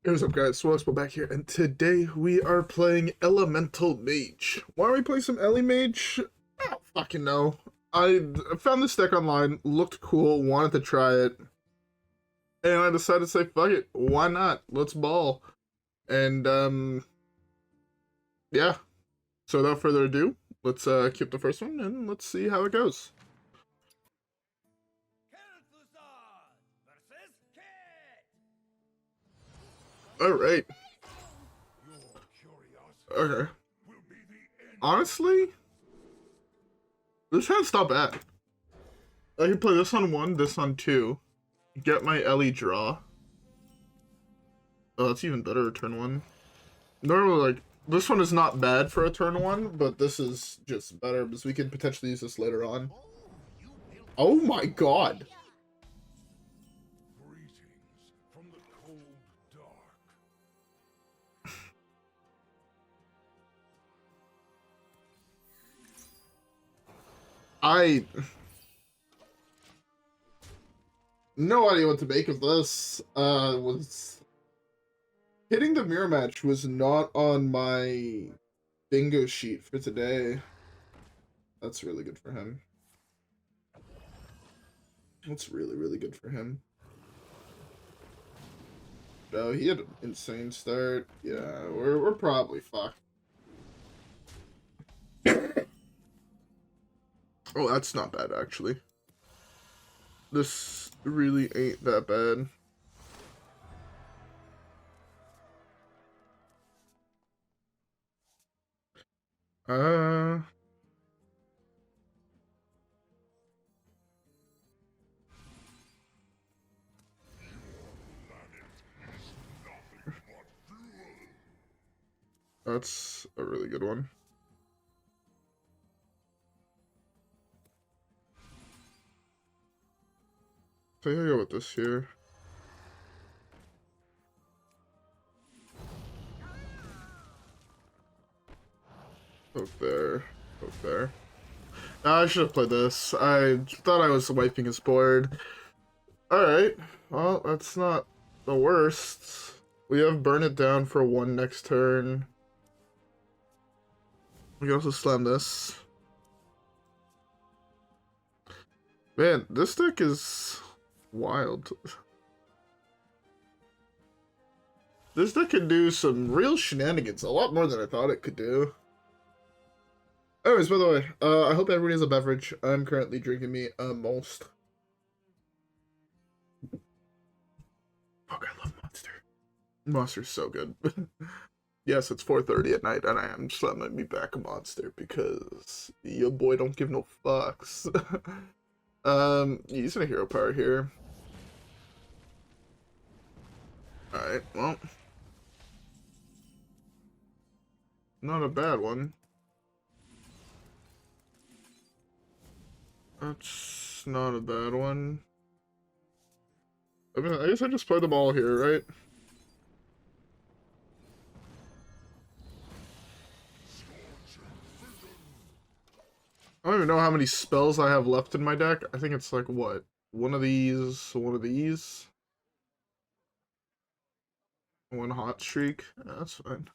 What's up, guys? WhirlXbow back here, and today we are playing Elemental Mage. Why are we playing some Ellie Mage? I don't fucking know. I found this deck online, looked cool, wanted to try it, and I decided to say, fuck it, why not? Let's ball. And, yeah. So without further ado, let's keep the first one, and let's see how it goes. Alright. Okay. Honestly, this hand's not bad. I can play this on 1, this on 2. Get my Ellie draw. Oh, that's even better, turn 1. Normally, like, this one is not bad for a turn 1, but this is just better because we can potentially use this later on. Oh my god! No idea what to make of this. Was hitting the mirror match was not on my bingo sheet for today. That's really good for him. That's really good for him. Oh, he had an insane start. Yeah, we're probably fucked. Oh, that's not bad, actually. This really ain't that bad. That's a really good one. I think I'll go with this here. Poke there. Poke there. I should have played this. I thought I was wiping his board. Alright. Well, that's not the worst. We have Burn It Down for 1 next turn. We can also slam this. Man, this deck is wild. This deck can do some real shenanigans, a lot more than I thought it could do. Anyways, by the way, I hope everybody has a beverage. I'm currently drinking me a Most. Fuck, I love Monster. Monster's so good. Yes, it's 4:30 at night, and I am slamming me back a Monster because your boy don't give no fucks. Using a hero power here. Alright, well. Not a bad one. That's not a bad one. I mean, I guess I just play them all here, right? I don't even know how many spells I have left in my deck. I think it's like, what? One of these, one of these. One hot streak. Yeah, that's fine.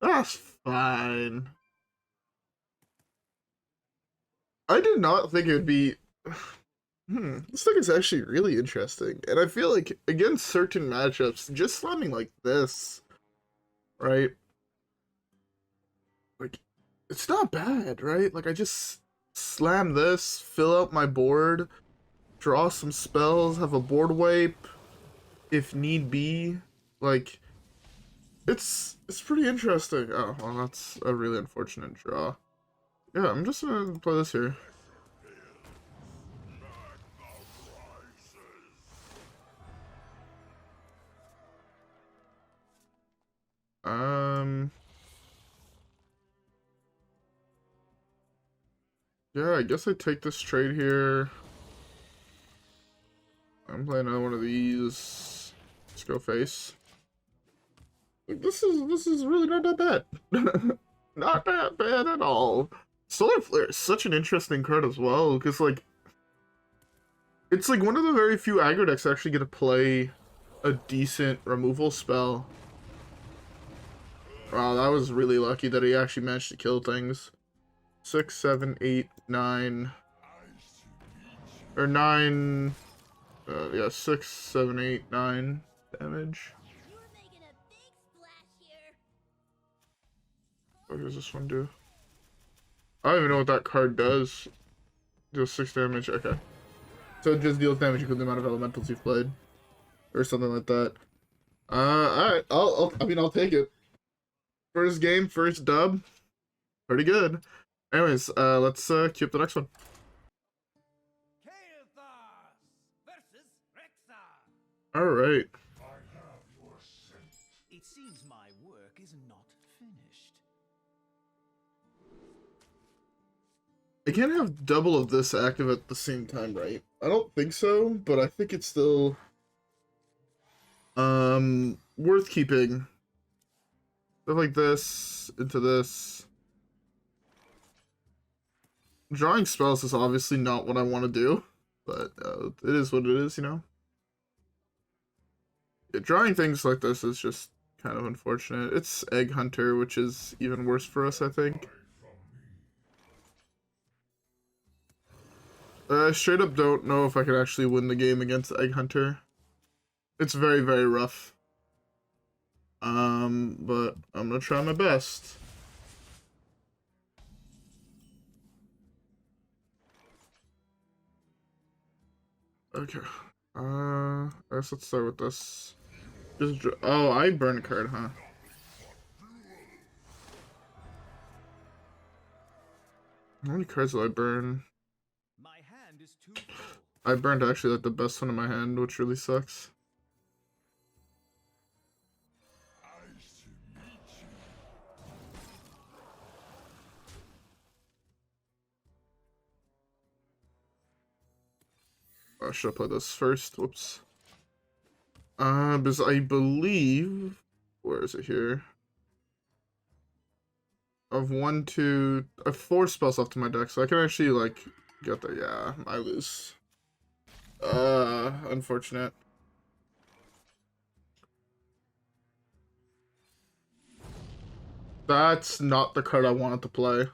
That's fine. I did not think it would be... This deck is actually really interesting. And I feel like, against certain matchups, just slamming like this, right? Like, it's not bad, right? Like, I just slam this, fill out my board, draw some spells, have a board wipe, if need be. Like, it's pretty interesting. Oh, well, that's a really unfortunate draw. Yeah, I'm just gonna play this here. Yeah, I guess I take this trade here. I'm playing another one of these. Let's go face. Like, this is really not that bad. Not that bad at all. Solar Flare is such an interesting card as well, because like it's like one of the very few aggro decks I actually get to play a decent removal spell. Wow, that was really lucky that he actually managed to kill things. 6, 7, 8, 9. Or 9. Yeah, 6, 7, 8, 9 damage. What does this one do? I don't even know what that card does. Deals 6 damage. Okay. So it just deals damage equal to the amount of elementals you've played. Or something like that. Alright. I'll take it. First game, first dub. Pretty good. Anyways, let's queue up the next one. Alright. It seems my work is not finished. I can't have double of this active at the same time, right? I don't think so, but I think it's still worth keeping. Stuff like this into this. Drawing spells is obviously not what I want to do, but it is what it is, you know? Yeah, drawing things like this is just kind of unfortunate. It's Egg Hunter, which is even worse for us, I think. I straight up don't know if I can actually win the game against Egg Hunter. It's very, very rough. But I'm gonna try my best. Okay. I guess let's start with this. Just oh, I burn a card, huh? How many cards did I burn? My hand is too full. I burned actually like the best one in my hand, which really sucks. I should have played this first. Whoops. Because I believe, where is it here? Of 1, 2, I have 4 spells left in my deck, so I can actually like get there. Yeah, I lose. Unfortunate. That's not the card I wanted to play.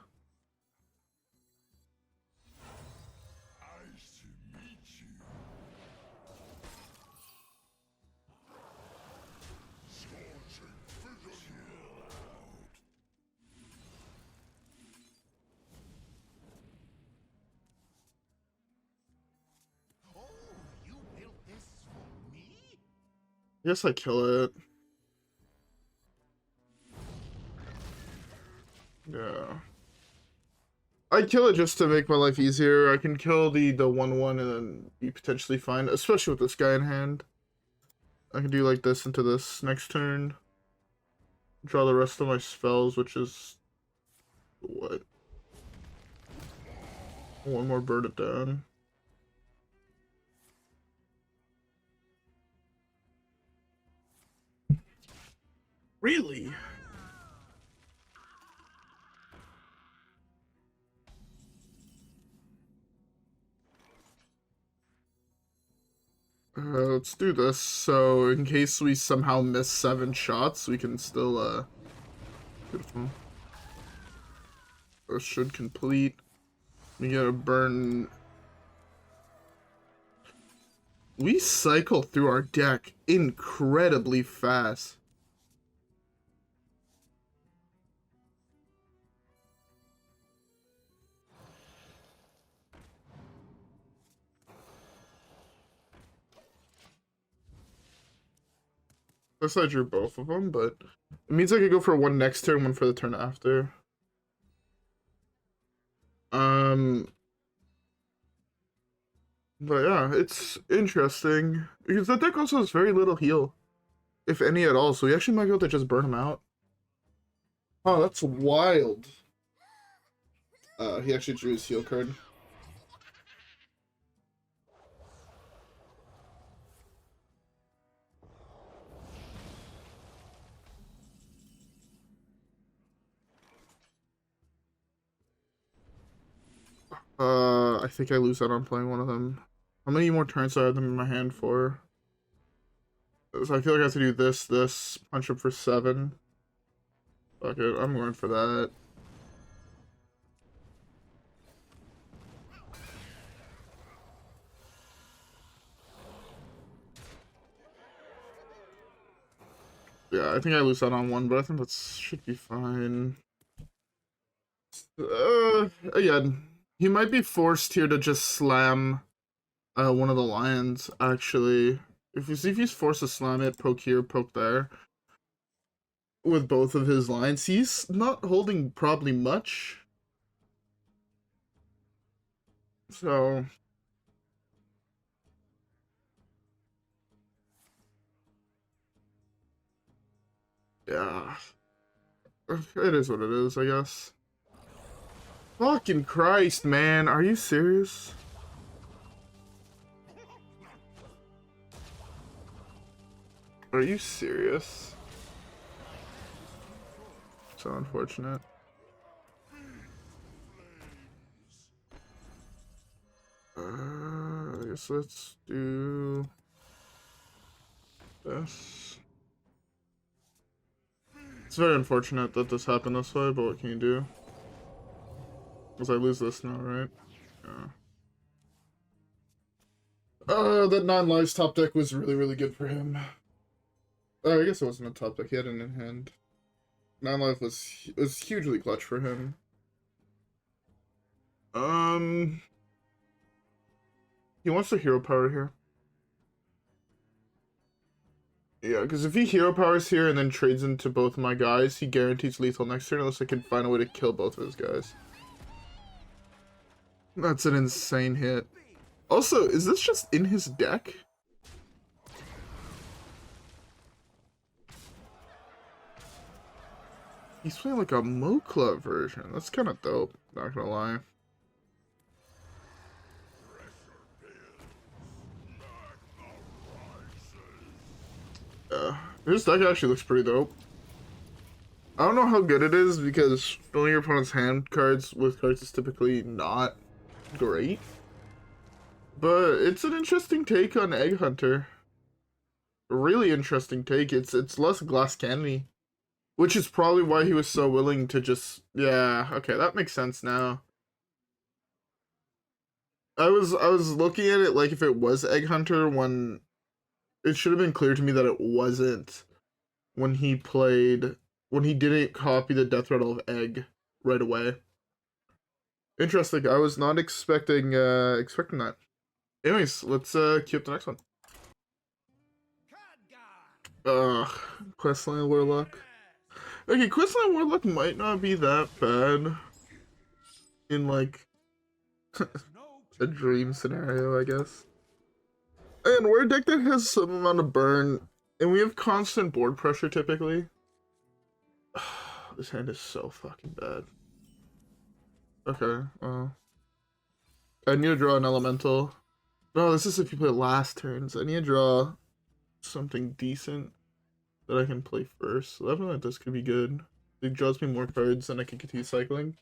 I guess I kill it. Yeah. I kill it just to make my life easier. I can kill the 1/1 and then be potentially fine, especially with this guy in hand. I can do like this into this next turn. Draw the rest of my spells, which is what? One more, burn it down. Really? Let's do this. So in case we somehow miss 7 shots, we can still beautiful. This should complete. We gotta burn. We cycle through our deck incredibly fast. Guess I drew both of them, but it means I could go for one next turn, one for the turn after. But yeah, it's interesting because the deck also has very little heal, if any at all. So we actually might be able to just burn him out. Oh, that's wild. He actually drew his heal card. I think I lose out on playing one of them. How many more turns do I have them in my hand for? So I feel like I have to do this, punch him for 7. Fuck it, I'm going for that. Yeah, I think I lose out on 1, but I think that should be fine. Again, he might be forced here to just slam one of the lions, actually. If he's forced to slam it, poke here, poke there, with both of his lines, he's not holding probably much. So... yeah. It is what it is, I guess. Fucking Christ, man. Are you serious? Are you serious? So unfortunate. I guess let's do this. It's very unfortunate that this happened this way, but what can you do? Because I lose this now, right? Yeah. That 9 lives top deck was really, really good for him. I guess it wasn't a top deck, he had it in hand. 9 life was hugely clutch for him. He wants the hero power here. Yeah, because if he hero powers here and then trades into both of my guys, he guarantees lethal next turn unless I can find a way to kill both of his guys. That's an insane hit. Also, is this just in his deck? He's playing like a Mokla version. That's kind of dope, not gonna lie. His deck actually looks pretty dope. I don't know how good it is because filling your opponent's hand cards with cards is typically not great. But it's an interesting take on Egg Hunter. A really interesting take. It's less glass candy. Which is probably why he was so willing to just... yeah, okay, that makes sense now. I was looking at it like if it was Egg Hunter when... it should have been clear to me that it wasn't when he didn't copy the death rattle of Egg right away. Interesting. I was not expecting that. Anyways, let's queue up the next one. Questline Warlock. Okay, questline Warlock might not be that bad in like a dream scenario, I guess. And we're a deck that has some amount of burn, and we have constant board pressure typically. This hand is so fucking bad. Okay, I need to draw an elemental. No, this is if you play last turns. I need to draw something decent that I can play first. So that like this could be good. It draws me more cards and I can continue cycling.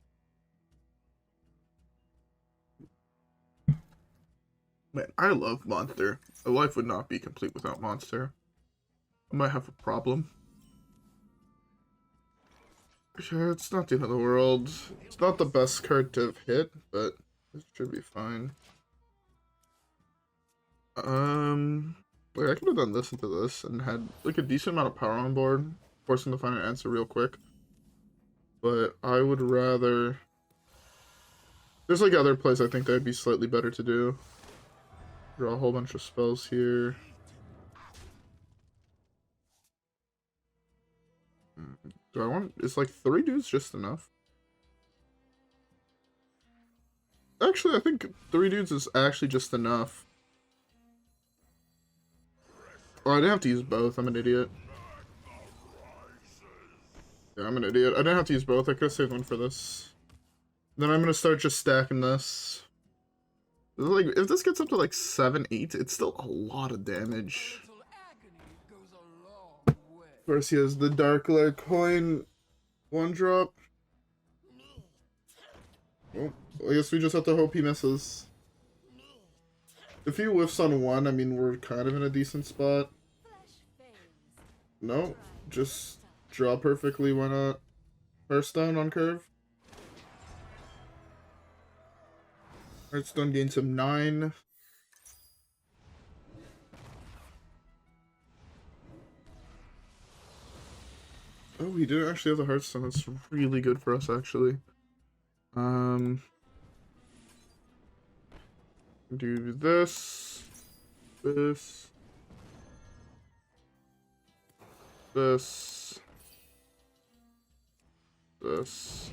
Man, I love Monster. A life would not be complete without Monster. I might have a problem. Sure, it's not the end of the world. It's not the best card to have hit, but it should be fine. Wait, I could have done this into this and had like a decent amount of power on board, forcing to find an answer real quick. But I would rather... there's like other plays I think that would be slightly better to do. Draw a whole bunch of spells here. Do I want... it's like 3 dudes just enough? Actually, I think 3 dudes is actually just enough. Oh, I didn't have to use both. I'm an idiot. Yeah, I'm an idiot. I didn't have to use both. I could have saved one for this. Then I'm gonna start just stacking this. Like, if this gets up to like 7, 8, it's still a lot of damage. Of course, he has the Dark Lair coin 1-drop. Oh, I guess we just have to hope he misses. If he whiffs on 1, I mean, we're kind of in a decent spot. No, just draw perfectly, why not? Hearthstone on curve. Hearthstone gains him 9. Oh, he didn't actually have the Hearthstone. That's really good for us, actually. Do this. This. This. This.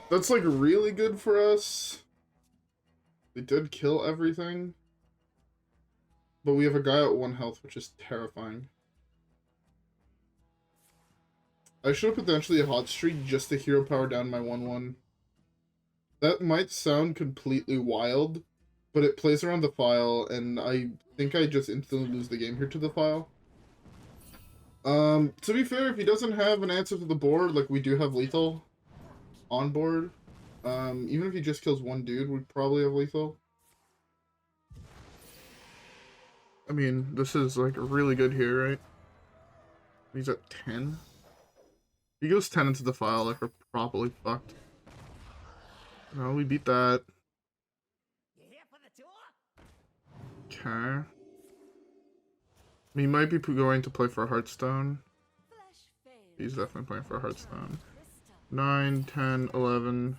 That's like really good for us. They did kill everything. But we have a guy at 1 health, which is terrifying. I should have potentially a hot streak just to hero power down my 1/1. That might sound completely wild, but it plays around the file, and I think I just instantly lose the game here to the file. To be fair, if he doesn't have an answer to the board, like we do have lethal on board, even if he just kills 1 dude, we'd probably have lethal. I mean, this is like really good here, right? He's at 10. He goes 10 into the file, like we're probably fucked. No, we beat that. Okay. He might be going to play for a Hearthstone. He's definitely playing for a Hearthstone. 9, 10, 11.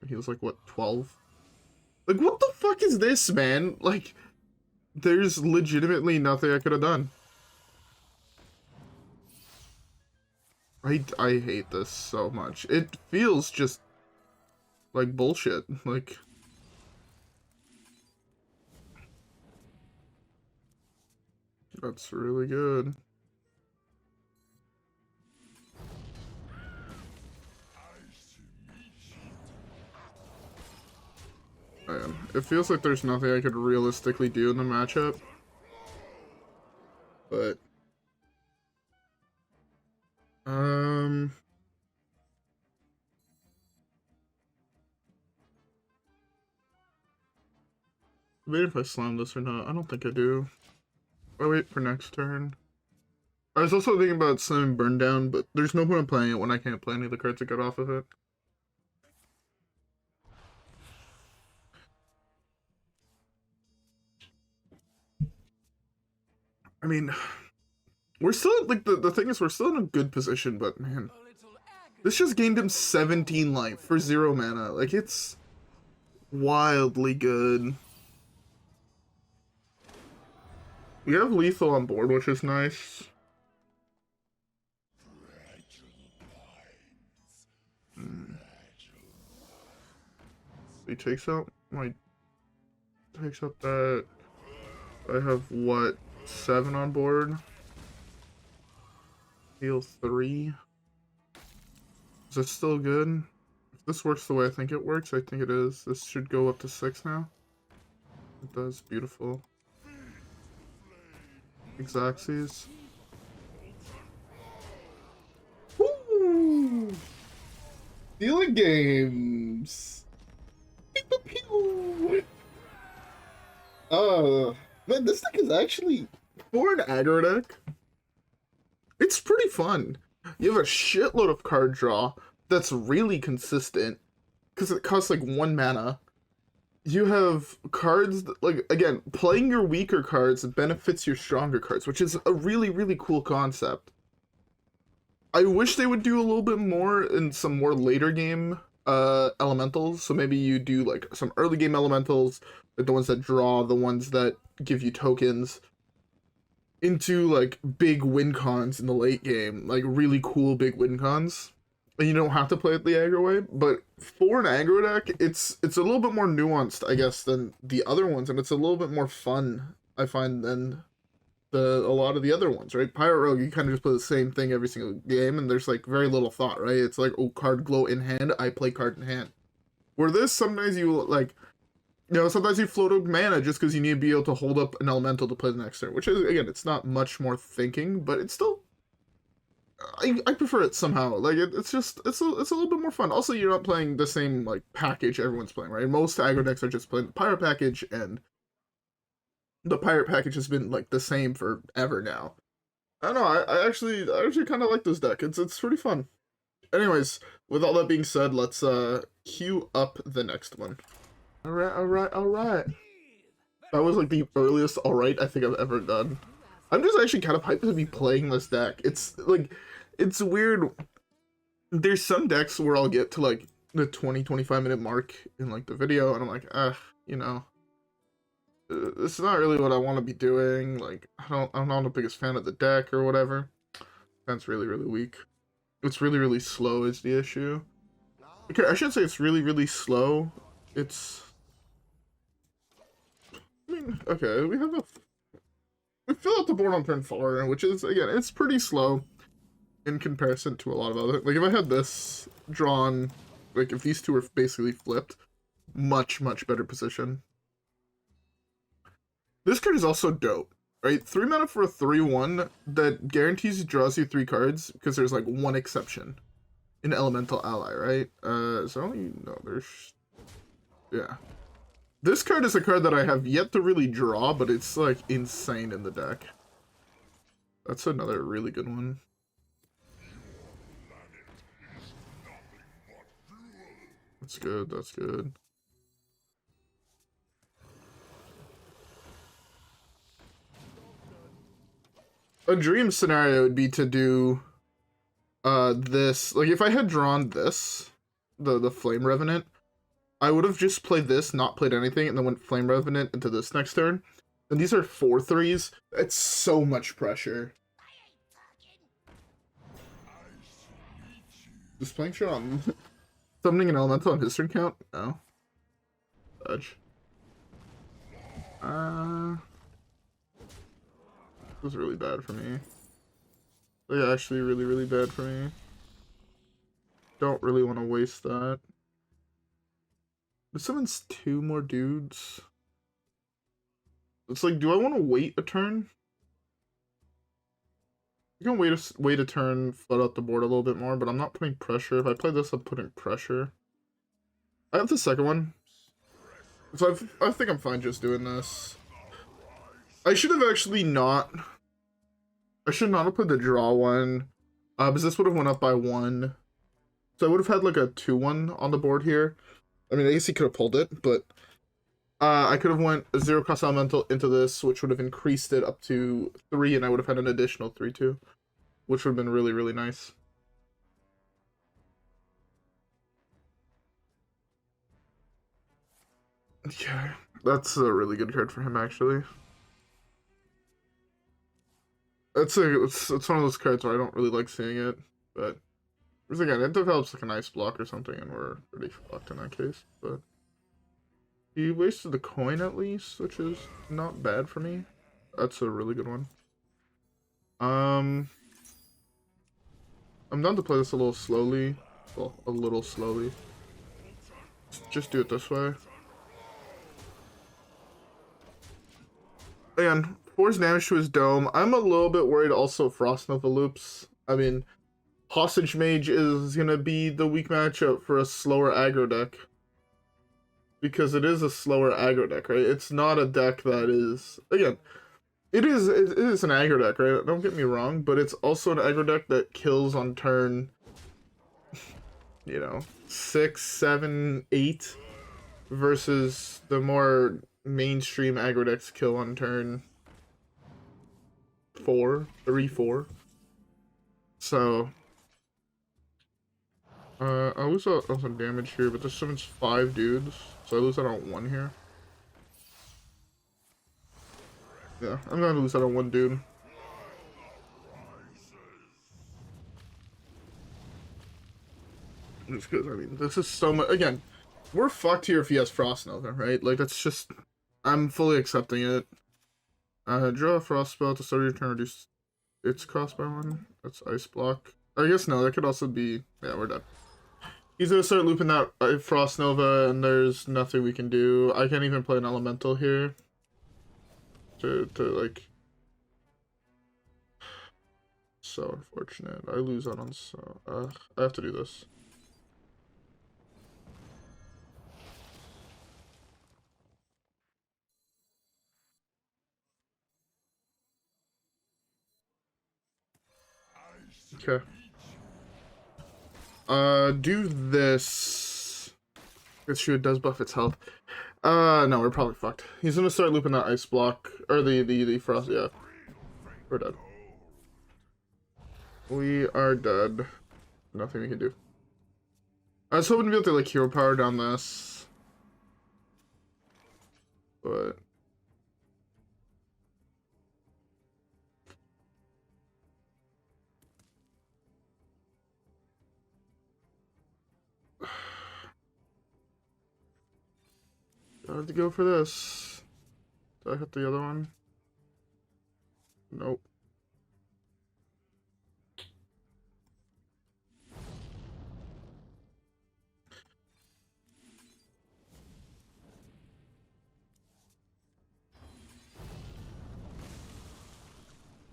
He was like, what, 12? Like, what the fuck is this, man? Like, there's legitimately nothing I could have done. I hate this so much. It feels just like bullshit. Like, that's really good. Man, it feels like there's nothing I could realistically do in the matchup. But maybe if I slam this or not. I don't think I do. I wait for next turn. I was also thinking about slamming Burndown, but there's no point in playing it when I can't play any of the cards that got off of it. I mean, we're still, like, the thing is, we're still in a good position, but man, this just gained him 17 life for 0 mana. Like, it's wildly good. We have lethal on board, which is nice. He takes out that. I have what, 7 on board? Heal 3. Is it still good? If this works the way I think it works, I think it is. This should go up to 6 now. It does, beautiful. Xaxes. Woo! Stealing games. Pew, pew, pew. Man, this deck is actually, for an aggro deck, it's pretty fun. You have a shitload of card draw that's really consistent because it costs like 1 mana. You have cards that, like, again, playing your weaker cards benefits your stronger cards, which is a really, really cool concept. I wish they would do a little bit more in some more later game elementals. So maybe you do like some early game elementals, like the ones that draw, the ones that give you tokens, into like big win cons in the late game, like really cool big win cons. And you don't have to play it the aggro way, but for an aggro deck, it's a little bit more nuanced, I guess, than the other ones, and it's a little bit more fun, I find, than a lot of the other ones, right? Pirate Rogue, you kind of just play the same thing every single game, and there's like very little thought, right? It's like, oh, card glow in hand, I play card in hand. Where this, sometimes you like, you know, sometimes you float up mana just because you need to be able to hold up an elemental to play the next turn, which is, again, it's not much more thinking, but it's still, I prefer it somehow. Like, it's a little bit more fun. Also, you're not playing the same, like, package everyone's playing, right? Most aggro decks are just playing the Pyro package, and the pirate package has been like the same forever now. I don't know. I actually kind of like this deck. It's pretty fun. Anyways, with all that being said, let's queue up the next one. All right, all right, all right. That was like the earliest all right I think I've ever done. I'm just actually kind of hyped to be playing this deck. It's like, it's weird. There's some decks where I'll get to like the 20-25 minute mark in like the video, and I'm like, you know, this is not really what I want to be doing. Like, I'm not the biggest fan of the deck or whatever. That's really, really weak. It's really, really slow is the issue. Okay, I shouldn't say it's really, really slow. It's, I mean, okay, we fill out the board on turn 4, which is, again, it's pretty slow in comparison to a lot of other, like, if I had this drawn, like, if these two were basically flipped, much, much better position. This card is also dope, right? 3 mana for a 3/1 that guarantees draws you 3 cards, because there's, like, one exception. An elemental ally, right? Is there only, no, there's, yeah. This card is a card that I have yet to really draw, but it's, like, insane in the deck. That's another really good one. That's good, that's good. A dream scenario would be to do this, like, if I had drawn this, the Flame Revenant, I would have just played this, not played anything, and then went Flame Revenant into this next turn. And these are 4/3s. It's so much pressure. Just playing shit on summoning an elemental on his turn count? No. Fudge. This was really bad for me. Like, actually really, really bad for me. Don't really want to waste that. This summons 2 more dudes. It's like, do I want to wait a turn? You can wait a turn, flood out the board a little bit more, but I'm not putting pressure. If I play this, I'm putting pressure. I have the second one, so I think I'm fine just doing this. I should have actually not. I should not have put the draw one, because this would have went up by 1. So I would have had like a 2/1 on the board here. I mean, I guess he could have pulled it, but I could have went a 0-cost elemental into this, which would have increased it up to 3, and I would have had an additional 3/2, which would have been really, really nice. Yeah, that's a really good card for him, actually. It's one of those cards where I don't really like seeing it, but again, it develops like an ice block or something, and we're pretty fucked in that case. But he wasted the coin at least, which is not bad for me. That's a really good one. I'm down to play this a little slowly. Well, a little slowly. Just do it this way. Again, 4's damage to his dome. I'm a little bit worried also Frost Nova loops. I mean, Hostage Mage is going to be the weak matchup for a slower aggro deck. Because it is a slower aggro deck, right? It's not a deck that is... Again, it is an aggro deck, right? Don't get me wrong, but it's also an aggro deck that kills on turn, you know, 6, 7, 8, versus the more mainstream aggro decks kill on turn 4, 3, 4. So... I lose out on some damage here, but this summons 5 dudes, so I lose out on 1 here. Yeah, I'm gonna lose out on 1 dude. Just because, I mean, this is so much. Again, we're fucked here if he has Frost Nova, right? Like, that's just. I'm fully accepting it. Draw a Frost spell to start your turn, reduce its cost by 1. That's Ice Block. I guess no, that could also be. Yeah, we're done. He's gonna start looping that Frost Nova, and there's nothing we can do. I can't even play an Elemental here. To like... So unfortunate. I lose out on so... I have to do this. Okay. Do this. This shoot does buff its health. No, we're probably fucked. He's gonna start looping that ice block. Or the frost, yeah. We're dead. We are dead. Nothing we can do. I was hoping to be able to, like, hero power down this. But... I have to go for this. Did I hit the other one? Nope.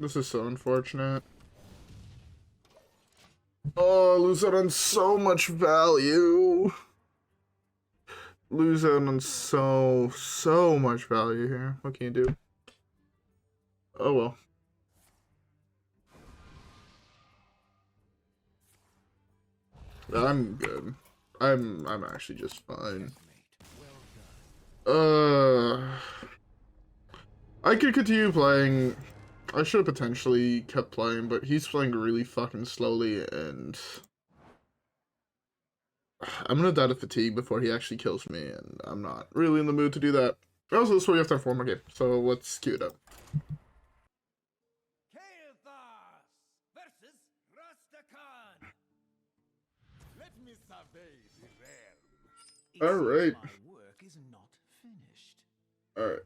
This is so unfortunate. Oh, lose out on so much value. Lose out on so much value here. What can you do? Oh well. I'm good. I'm actually just fine. I could continue playing. I should have potentially kept playing, but he's playing really fucking slowly, and I'm gonna die to fatigue before he actually kills me, and I'm not really in the mood to do that. Also, this is where you have to have 4 more game, so let's queue it up. Alright. Alright.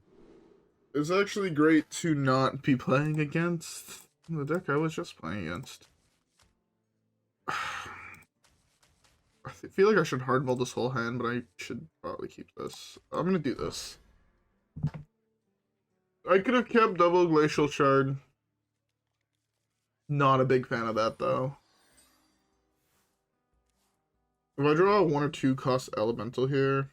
It's actually great to not be playing against the deck I was just playing against. I feel like I should hard mold this whole hand, but I should probably keep this. I'm gonna do this. I could have kept double Glacial Shard. Not a big fan of that, though. If I draw a 1 or 2 cost Elemental here...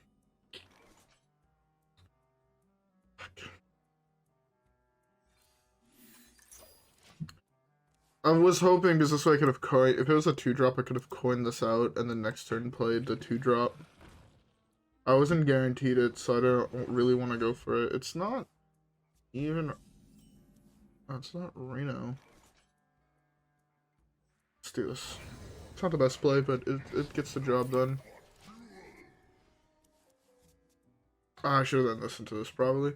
I was hoping, because this way I could have coined... If it was a 2-drop, I could have coined this out, and then next turn played the 2-drop. I wasn't guaranteed it, so I don't really want to go for it. It's not even... Oh, it's not Reno. Let's do this. It's not the best play, but it gets the job done. I should have then listened to this, probably.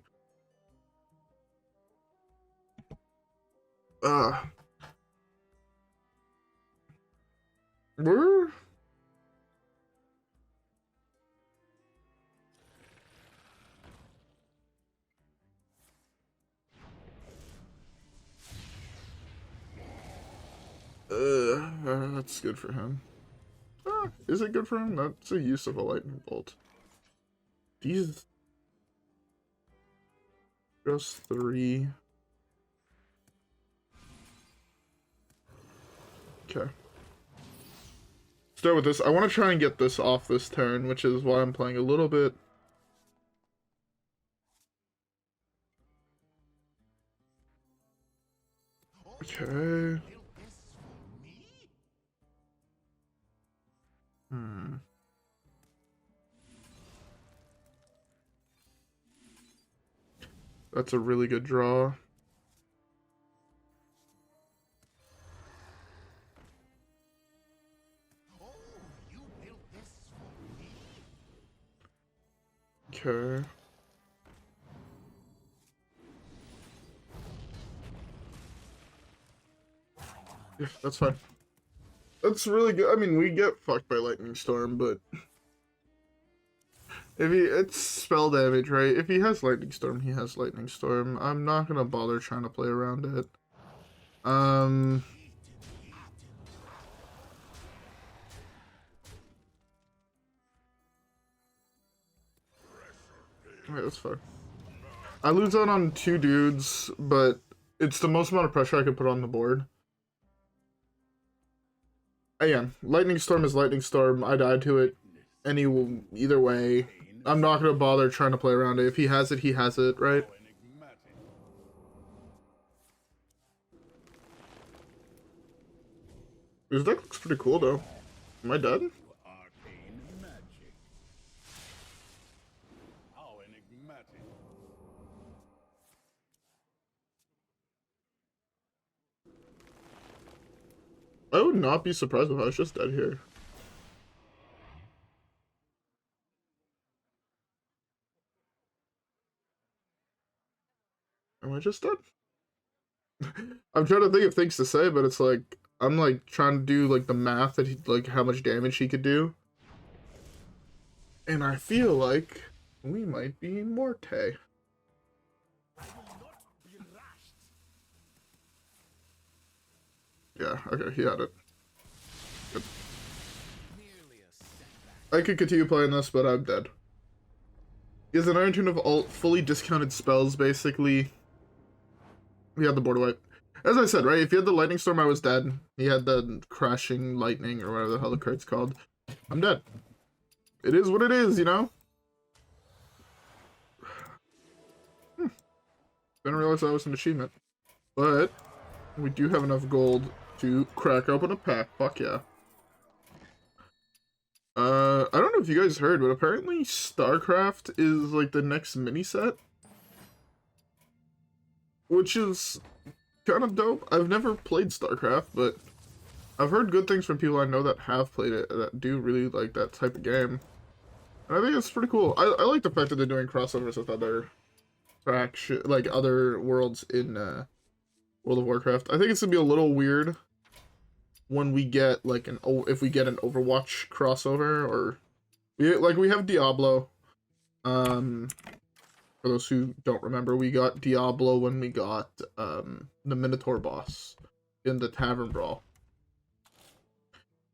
We're... that's good for him. Is it good for him? That's a use of a lightning bolt. These... Just 3. Okay. Start with this. I want to try and get this off this turn, which is why I'm playing a little bit. Okay. That's a really good draw. Okay. Yeah, that's fine. That's really good. I mean, we get fucked by Lightning Storm, but if it's spell damage, right? If he has Lightning Storm, he has Lightning Storm. I'm not gonna bother trying to play around it. Alright, that's fine. I lose out on 2 dudes, but it's the most amount of pressure I could put on the board. Again, Lightning Storm is Lightning Storm. I died to it either way. I'm not going to bother trying to play around it. If he has it, he has it, right? His deck looks pretty cool though. Am I dead? Arcane magic. How enigmatic. I would not be surprised if I was just dead here. Am I just dead? I'm trying to think of things to say, but it's like I'm like trying to do like the math that he, like how much damage he could do. And I feel like we might be Morte. Yeah, okay, he had it. Good. I could continue playing this, but I'm dead. He has an Iron Tune of all fully discounted spells, basically. We had the board wipe. As I said, right, if you had the Lightning Storm, I was dead. He had the Crashing Lightning, or whatever the hell the card's called. I'm dead. It is what it is, you know? Didn't realize that was an achievement. But we do have enough gold to crack open a pack. Fuck yeah. I don't know if you guys heard, but apparently StarCraft is like the next mini set. Which is kind of dope. I've never played StarCraft, but I've heard good things from people I know that have played it, that do really like that type of game. And I think it's pretty cool. I like the fact that they're doing crossovers with other faction, like other worlds in World of Warcraft. I think it's gonna be a little weird when we get like if we get an Overwatch crossover, or we have Diablo. For those who don't remember, we got Diablo when we got the Minotaur boss in the Tavern Brawl.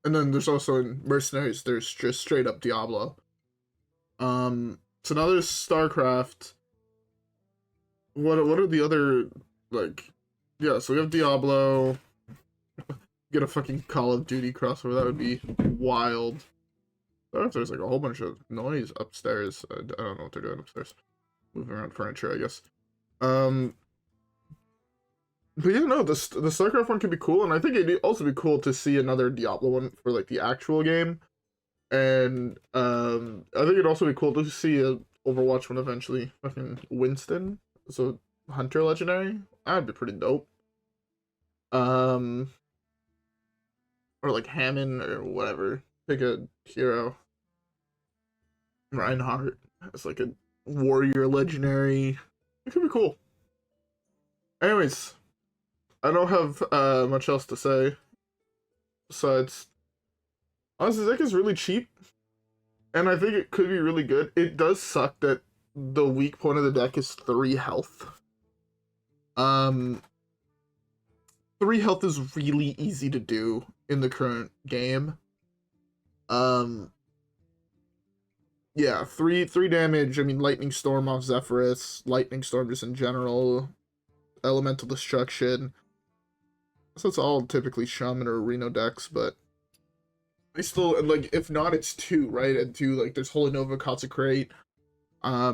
And then there's also in Mercenaries, there's just straight up Diablo. So now there's StarCraft. What are the other, like, yeah, so we have Diablo. Get a fucking Call of Duty crossover, that would be wild. I don't know if there's like a whole bunch of noise upstairs. I don't know what they're doing upstairs. Moving around furniture, I guess. But yeah, no, the StarCraft one could be cool, and I think it'd also be cool to see another Diablo one for like the actual game. And I think it'd also be cool to see a Overwatch one eventually. Fucking Winston, so Hunter Legendary, that'd be pretty dope. Or like Hammond or whatever. Pick a hero. Reinhardt as like a warrior legendary. It could be cool. Anyways, I don't have much else to say. Besides, honestly, this deck is really cheap. And I think it could be really good. It does suck that the weak point of the deck is 3 health. 3 health is really easy to do in the current game. Yeah, 3 damage. I mean, Lightning Storm off Zephyrus, Lightning Storm just in general, Elemental Destruction. So it's all typically Shaman or Reno decks, but I still, like, if not, it's 2, right? And 2, like, there's Holy Nova, Consecrate,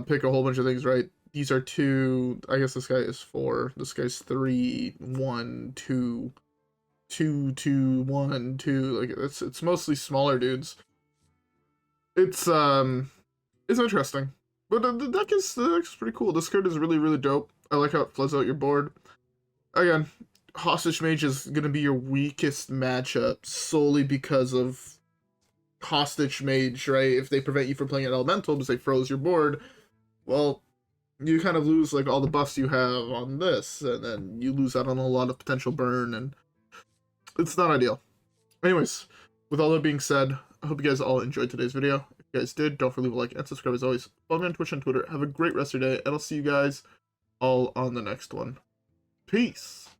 pick a whole bunch of things, right? These are 2, I guess this guy is 4, this guy's 3, 1, 2, 2, 2, 1, 2, like, it's mostly smaller dudes. It's interesting. But the deck is pretty cool. This card is really, really dope. I like how it floods out your board. Again, Hostage Mage is going to be your weakest matchup solely because of Hostage Mage, right? If they prevent you from playing an Elemental because they froze your board, well, you kind of lose like all the buffs you have on this, and then you lose out on a lot of potential burn, and it's not ideal. Anyways, with all that being said, I hope you guys all enjoyed today's video. If you guys did, don't forget to leave a like and subscribe as always. Follow me on Twitch and Twitter. Have a great rest of your day, and I'll see you guys all on the next one. Peace!